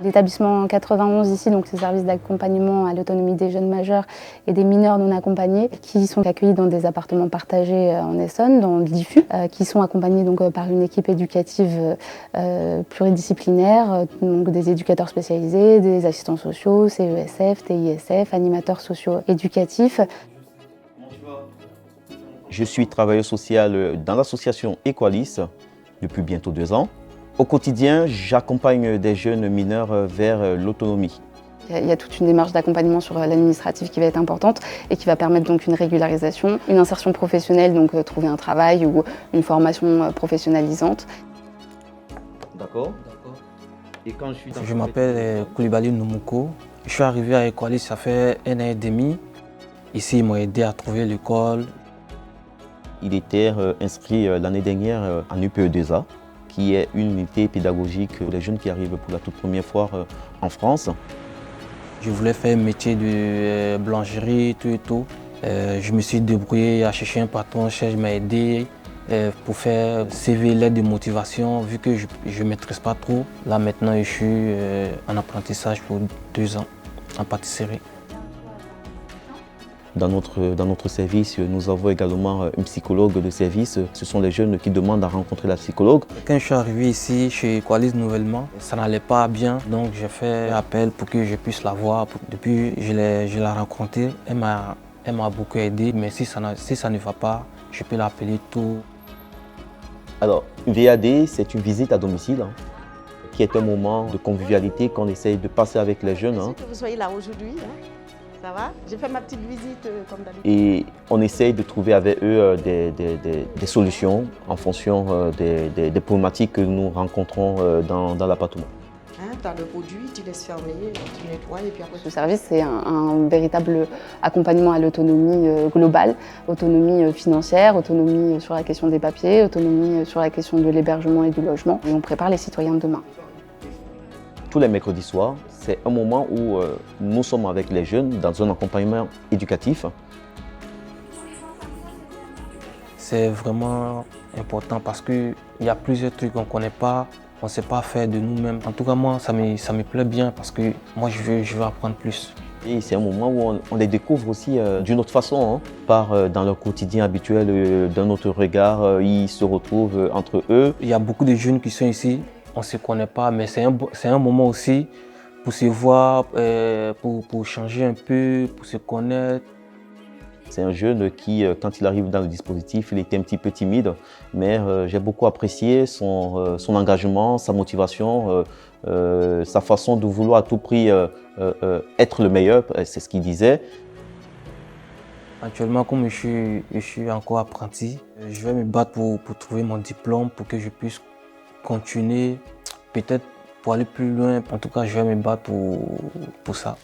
L'établissement 91 ici, donc ce service d'accompagnement à l'autonomie des jeunes majeurs et des mineurs non accompagnés qui sont accueillis dans des appartements partagés en Essonne, dans le Diffus, qui sont accompagnés donc par une équipe éducative pluridisciplinaire, donc des éducateurs spécialisés, des assistants sociaux, CESF, TISF, animateurs sociaux éducatifs. Je suis travailleur social dans l'association Equalis depuis bientôt 2 ans. Au quotidien, j'accompagne des jeunes mineurs vers l'autonomie. Il y a toute une démarche d'accompagnement sur l'administratif qui va être importante et qui va permettre donc une régularisation, une insertion professionnelle, donc trouver un travail ou une formation professionnalisante. D'accord. Je m'appelle Koulibaly Noumouko. Je suis arrivé à Equalis, ça fait 1 an et demi. Ici, ils m'ont aidé à trouver l'école. Il était inscrit l'année dernière en UPE2A, qui est une unité pédagogique pour les jeunes qui arrivent pour la toute première fois en France. Je voulais faire un métier de boulangerie, tout et tout. Je me suis débrouillé à chercher un patron, il m'a aidé pour faire CV, lettre de motivation, vu que je ne maîtrise pas trop. Là maintenant, je suis en apprentissage pour 2 ans en pâtisserie. Dans notre service, nous avons également une psychologue de service. Ce sont les jeunes qui demandent à rencontrer la psychologue. Quand je suis arrivé ici, chez Equalis nouvellement, ça n'allait pas bien. Donc j'ai fait appel pour que je puisse la voir. Depuis que je l'ai rencontrée, elle m'a beaucoup aidé. Mais si ça ne va pas, je peux l'appeler tout. Alors, VAD, c'est une visite à domicile, qui est un moment de convivialité qu'on essaye de passer avec les jeunes. Merci que vous soyez là aujourd'hui. Ça va? J'ai fait ma petite visite comme d'habitude. Et on essaye de trouver avec eux des solutions en fonction des problématiques que nous rencontrons dans l'appartement. Tu as le produit, tu laisses fermer, tu nettoies et puis après... Ce service, c'est un véritable accompagnement à l'autonomie globale, autonomie financière, autonomie sur la question des papiers, autonomie sur la question de l'hébergement et du logement. Et on prépare les citoyens de demain. Tous les mercredis soirs, c'est un moment où nous sommes avec les jeunes dans un accompagnement éducatif. C'est vraiment important parce qu'il y a plusieurs trucs qu'on ne connaît pas, on ne sait pas faire de nous-mêmes. En tout cas, moi, ça me plaît bien parce que moi, je veux apprendre plus. Et c'est un moment où on les découvre aussi d'une autre façon, dans leur quotidien habituel, d'un autre regard, ils se retrouvent entre eux. Il y a beaucoup de jeunes qui sont ici, on ne se connaît pas, mais c'est un moment aussi pour se voir, pour changer un peu, pour se connaître. C'est un jeune qui, quand il arrive dans le dispositif, il était un petit peu timide, mais j'ai beaucoup apprécié son engagement, sa motivation, sa façon de vouloir à tout prix être le meilleur, c'est ce qu'il disait. Actuellement, comme je suis encore apprenti, je vais me battre pour trouver mon diplôme, pour que je puisse continuer, peut-être pour aller plus loin. En tout cas, je vais me battre pour ça.